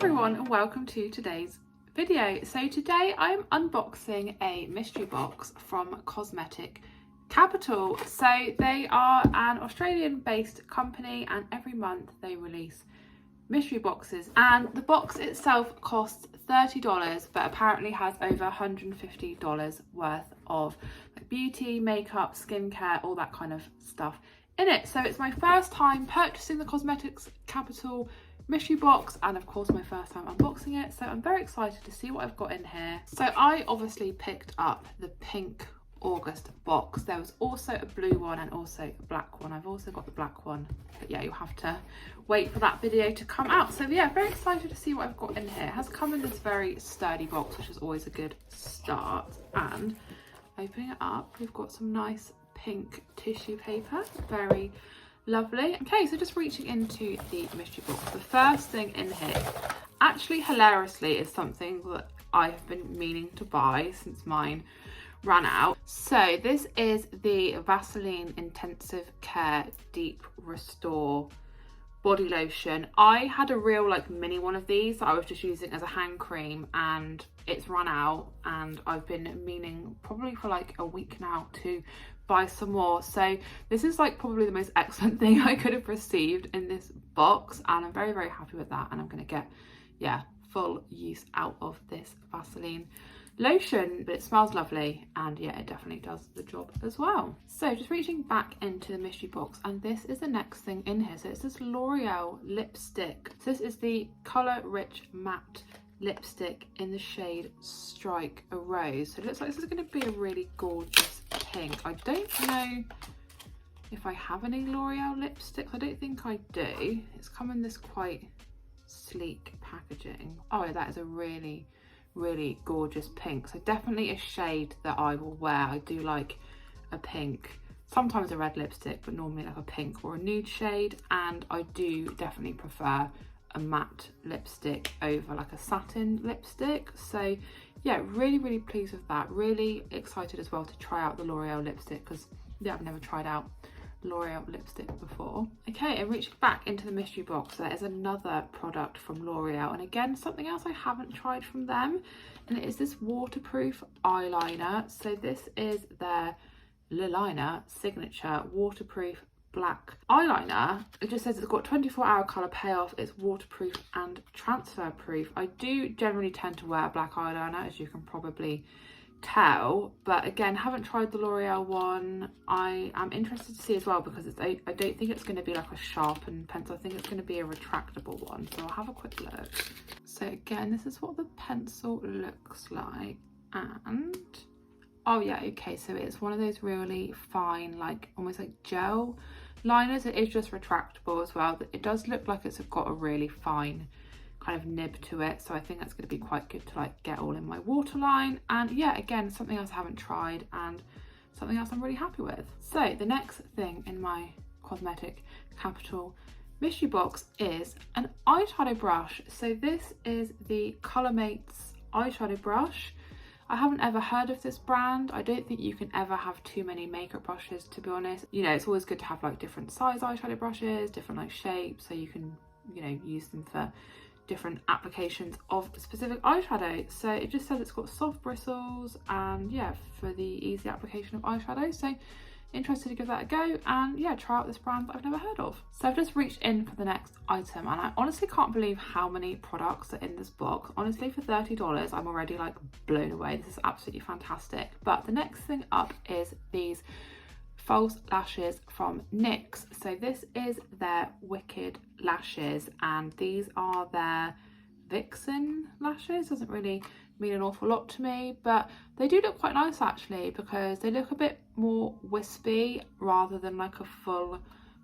everyone and welcome to today's video. So today I am unboxing a mystery box from Cosmetic Capital. So they are an Australian based company and every month they release mystery boxes, and the box itself costs $30 but apparently has over $150 worth of beauty, makeup, skincare, all that kind of stuff in it. So it's my first time purchasing the Cosmetics Capital mystery box and of course my first time unboxing it, so I'm very excited to see what I've got in here. So I obviously picked up the pink August box. There was also a blue one and also a black one. I've also got the black one, but yeah, you'll have to wait for that video to come out. So yeah, very excited to see what I've got in here. It has come in this very sturdy box, which is always a good start. And opening it up, we've got some nice pink tissue paper, very lovely. Okay, so just reaching into the mystery box, the first thing in here actually hilariously is something that I've been meaning to buy since mine ran out. So this is the Vaseline Intensive Care Deep Restore body lotion. I had a real mini one of these that I was just using as a hand cream and it's run out, and I've been meaning probably for a week now to buy some more. So this is probably the most excellent thing I could have received in this box, and I'm very, very happy with that, and I'm going to get full use out of this Vaseline lotion. But it smells lovely and yeah, it definitely does the job as well. So just reaching back into the mystery box, and this is the next thing in here. So it's this L'Oreal lipstick. So this is the Colour Rich Matte lipstick in the shade Strike a Rose. So it looks like this is going to be a really gorgeous pink. I don't know if I have any L'Oreal lipsticks. I don't think I do. It's come in this quite sleek packaging. Oh, that is a really gorgeous pink. So definitely a shade that I will wear. I do like a pink, sometimes a red lipstick, but normally a pink or a nude shade, and I do definitely prefer a matte lipstick over a satin lipstick. So yeah, really pleased with that. Really excited as well to try out the L'Oreal lipstick, because yeah, I've never tried out L'Oreal lipstick before. Okay, and reaching back into the mystery box, there is another product from L'Oreal, and again something else I haven't tried from them, and it is this waterproof eyeliner. So this is their Eyeliner Signature Waterproof Black Eyeliner. It just says it's got 24-hour colour payoff, it's waterproof and transfer proof. I do generally tend to wear black eyeliner, as you can probably tell, but again, haven't tried the L'Oreal one. I am interested to see as well, because I don't think it's going to be a sharpened pencil. I think it's going to be a retractable one, so I'll have a quick look. So again, this is what the pencil looks like, and oh yeah, okay, so it's one of those really fine, almost gel liners. It is just retractable as well. It does look like it's got a really fine kind of nib to it, so I think that's going to be quite good to get all in my waterline. And yeah, again, something else I haven't tried and something else I'm really happy with. So the next thing in my Cosmetic Capital mystery box is an eyeshadow brush. So this is the Colormates eyeshadow brush. I haven't ever heard of this brand. I don't think you can ever have too many makeup brushes, to be honest. You know, it's always good to have different size eyeshadow brushes, different shapes, so you can, use them for different applications of specific eyeshadow. So it just says it's got soft bristles, and yeah, for the easy application of eyeshadow. So interested to give that a go and yeah, try out this brand that I've never heard of. So I've just reached in for the next item, and I honestly can't believe how many products are in this box. Honestly, for $30 I'm already blown away. This is absolutely fantastic. But the next thing up is these false lashes from NYX. So this is their Wicked lashes, and these are their Vixen lashes. Doesn't really mean an awful lot to me, but they do look quite nice actually, because they look a bit more wispy rather than a full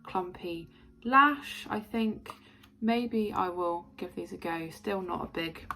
clumpy lash. I think maybe I will give these a go. Still not a big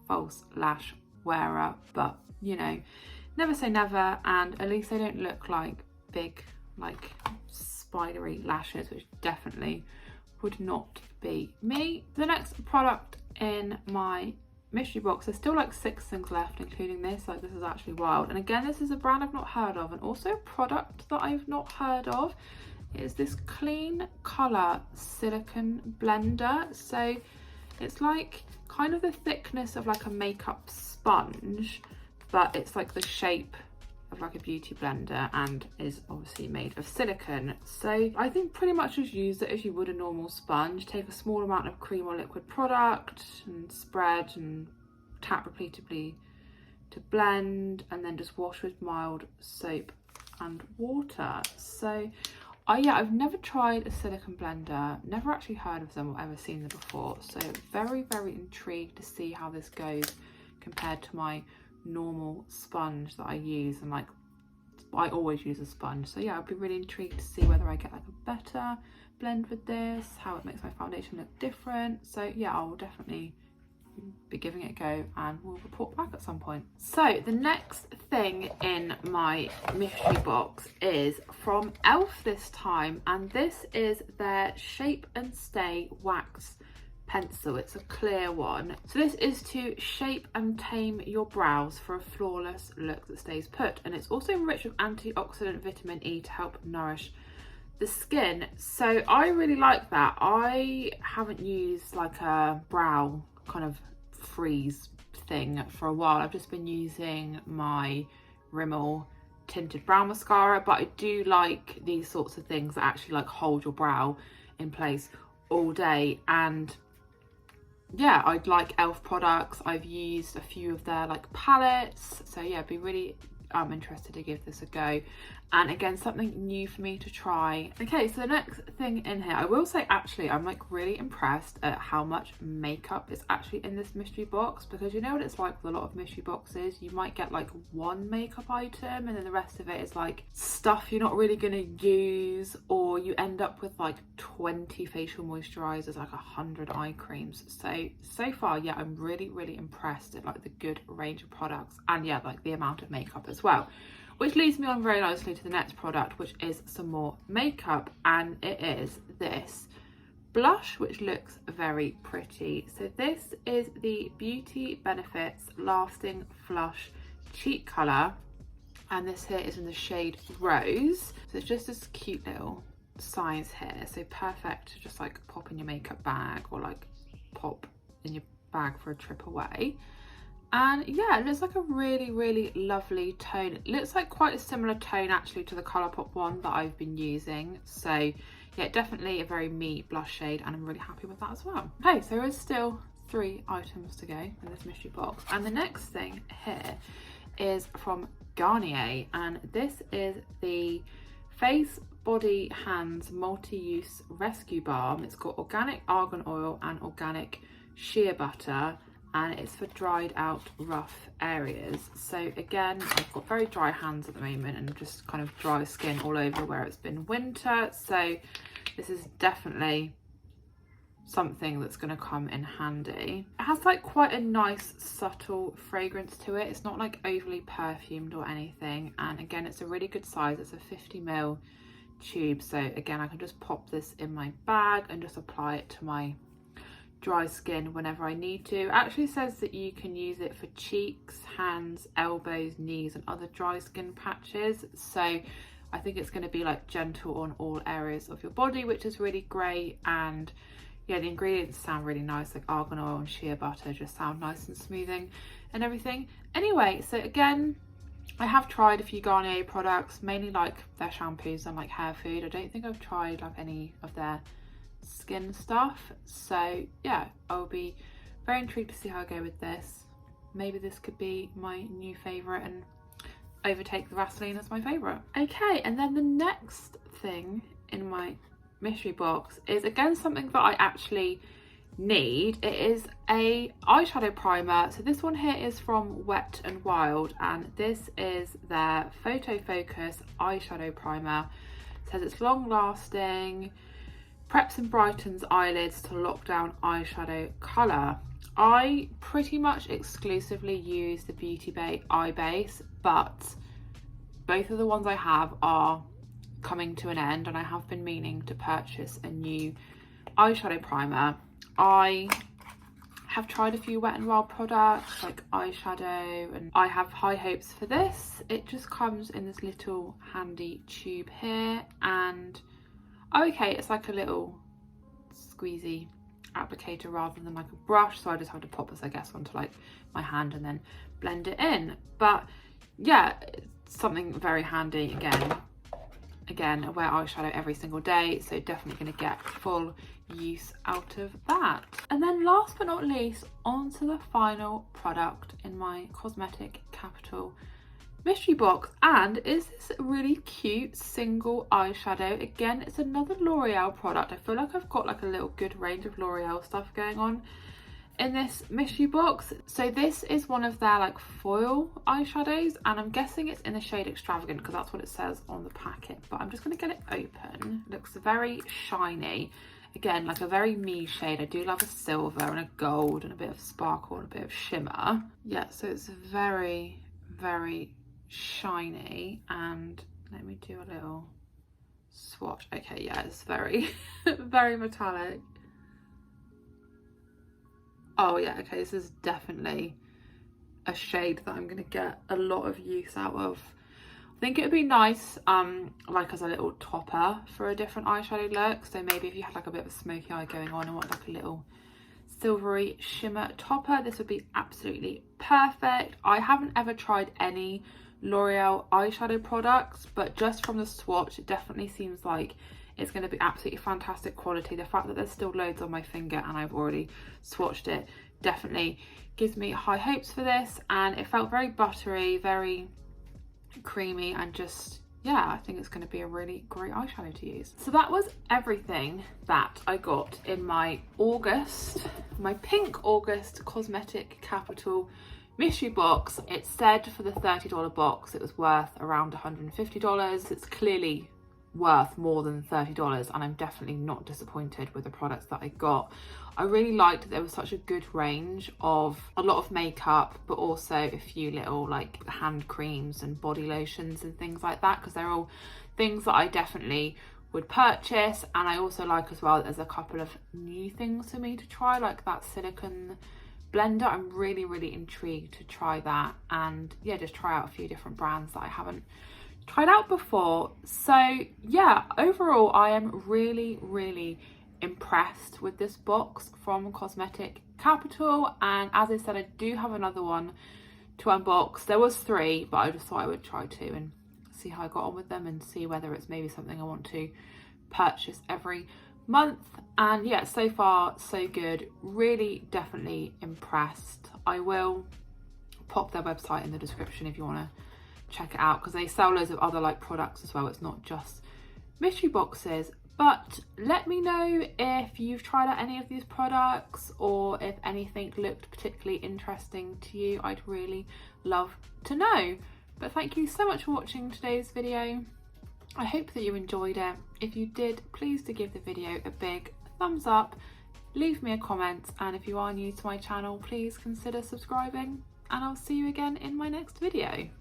false lash wearer, but never say never, and at least they don't look like big spidery lashes, which definitely would not be me. The next product in my mystery box, there's still 6 things left, including this. This is actually wild. And again, this is a brand I've not heard of, and also a product that I've not heard of. It is this Clean Colour Silicone Blender. So It's like kind of the thickness of like a makeup sponge, but it's like the shape of like a beauty blender and is obviously made of silicone. So I think pretty much just use it as you would a normal sponge. Take a small amount of cream or liquid product and spread and tap repeatedly to blend, and then just wash with mild soap and water. So yeah, I've never tried a silicone blender, never actually heard of them or ever seen them before, so very intrigued to see how this goes compared to my normal sponge that I use. And like, I always use a sponge, so yeah, I'd be really intrigued to see whether I get like a better blend with this, how it makes my foundation look different. So yeah, I will definitely be giving it a go and we'll report back at some point. So the next thing in my mystery box is from Elf this time, and this is their Shape and Stay Wax Pencil. It's a clear one. So this is to shape and tame your brows for a flawless look that stays put, and it's also enriched with antioxidant vitamin E to help nourish the skin. So I really like that. I haven't used like a brow kind of freeze thing for a while. I've just been using my Rimmel tinted brow mascara, but I do like these sorts of things that actually like hold your brow in place all day. And yeah, I like Elf products. I've used a few of their like palettes, so yeah, I'd be really interested to give this a go. And again, something new for me to try. Okay, so the next thing in here, I will say actually I'm like really impressed at how much makeup is actually in this mystery box, because you know what it's like with a lot of mystery boxes, you might get like one makeup item and then the rest of it is like stuff you're not really gonna use, or you end up with like 20 facial moisturizers, like 100 eye creams. So far, yeah, I'm really impressed at like the good range of products, and yeah, like the amount of makeup as well. Which leads me on very nicely to the next product, which is some more makeup, and it is this blush, which looks very pretty. So this is the Beauty Benefits Lasting Flush Cheek Colour, and this here is in the shade Rose. So it's just this cute little size here, so perfect to just like pop in your makeup bag or like pop in your bag for a trip away. And yeah, it looks like a really lovely tone. It looks like quite a similar tone actually to the Colourpop one that I've been using. So yeah, definitely a very me blush shade, and I'm really happy with that as well. Okay, so there's still 3 items to go in this mystery box. And the next thing here is from Garnier, and this is the Face, Body, Hands Multi-Use Rescue Balm. It's got organic argan oil and organic shea butter, and it's for dried out rough areas. So again, I've got very dry hands at the moment and just kind of dry skin all over where it's been winter, so this is definitely something that's going to come in handy. It has like quite a nice subtle fragrance to it. It's not like overly perfumed or anything, and again, it's a really good size. It's a 50ml tube, so again, I can just pop this in my bag and just apply it to my dry skin whenever I need to. It actually says that you can use it for cheeks, hands, elbows, knees and other dry skin patches, so I think it's going to be like gentle on all areas of your body, which is really great. And yeah, the ingredients sound really nice, like argan oil and shea butter just sound nice and smoothing and everything. Anyway, so again, I have tried a few Garnier products, mainly like their shampoos and like hair food. I don't think I've tried like any of their skin stuff, so yeah, I'll be very intrigued to see how I go with this. Maybe this could be my new favourite and overtake the Vaseline as my favourite. Okay, and then the next thing in my mystery box is again something that I actually need. It is a eyeshadow primer. So this one here is from Wet n Wild, and this is their Photo Focus eyeshadow primer. It says it's long lasting, preps and brightens eyelids to lock down eyeshadow colour. I pretty much exclusively use the Beauty Bay eye base, but both of the ones I have are coming to an end, and I have been meaning to purchase a new eyeshadow primer. I have tried a few Wet n Wild products like eyeshadow, and I have high hopes for this. It just comes in this little handy tube here, and oh, okay, it's like a little squeezy applicator rather than like a brush, so I just have to pop this, I guess, onto like my hand and then blend it in. But yeah, it's something very handy. Again, I wear eyeshadow every single day, so definitely going to get full use out of that. And then last but not least, on to the final product in my Cosmetic Capital mystery box, and is this really cute single eyeshadow. Again, it's another L'Oreal product. I feel like I've got like a little good range of L'Oreal stuff going on in this mystery box. So this is one of their like foil eyeshadows, and I'm guessing it's in the shade Extravagant because that's what it says on the packet. But I'm just going to get it open. It looks very shiny. Again, like a very me shade. I do love a silver and a gold and a bit of sparkle and a bit of shimmer. Yeah, so it's very, very shiny. And let me do a little swatch. Okay, yeah, it's very, very metallic. Oh yeah, okay, this is definitely a shade that I'm going to get a lot of use out of. I think it would be nice like as a little topper for a different eyeshadow look. So maybe if you had like a bit of a smoky eye going on and want like a little silvery shimmer topper, this would be absolutely perfect. I haven't ever tried any L'Oreal eyeshadow products, but just from the swatch it definitely seems like it's going to be absolutely fantastic quality. The fact that there's still loads on my finger and I've already swatched it definitely gives me high hopes for this. And it felt very buttery, very creamy, and just, yeah, I think it's going to be a really great eyeshadow to use. So that was everything that I got in my pink August Cosmetic Capital mystery box. It said for the $30 box it was worth around $150. It's clearly worth more than $30, and I'm definitely not disappointed with the products that I got. I really liked that there was such a good range of a lot of makeup, but also a few little like hand creams and body lotions and things like that, because they're all things that I definitely would purchase. And I also like as well that there's a couple of new things for me to try, like that silicone blender. I'm really, really intrigued to try that, and yeah, just try out a few different brands that I haven't tried out before. So yeah, overall I am really, really impressed with this box from Cosmetic Capital. And as I said, I do have another one to unbox. There was 3, but I just thought I would try 2 and see how I got on with them and see whether it's maybe something I want to purchase every month. And yeah, so far so good. Really definitely impressed. I will pop their website in the description if you want to check it out, because they sell loads of other like products as well. It's not just mystery boxes. But let me know if you've tried out any of these products or if anything looked particularly interesting to you. I'd really love to know. But thank you so much for watching today's video. I hope that you enjoyed it. If you did, please do give the video a big thumbs up, leave me a comment, and if you are new to my channel, please consider subscribing, and I'll see you again in my next video.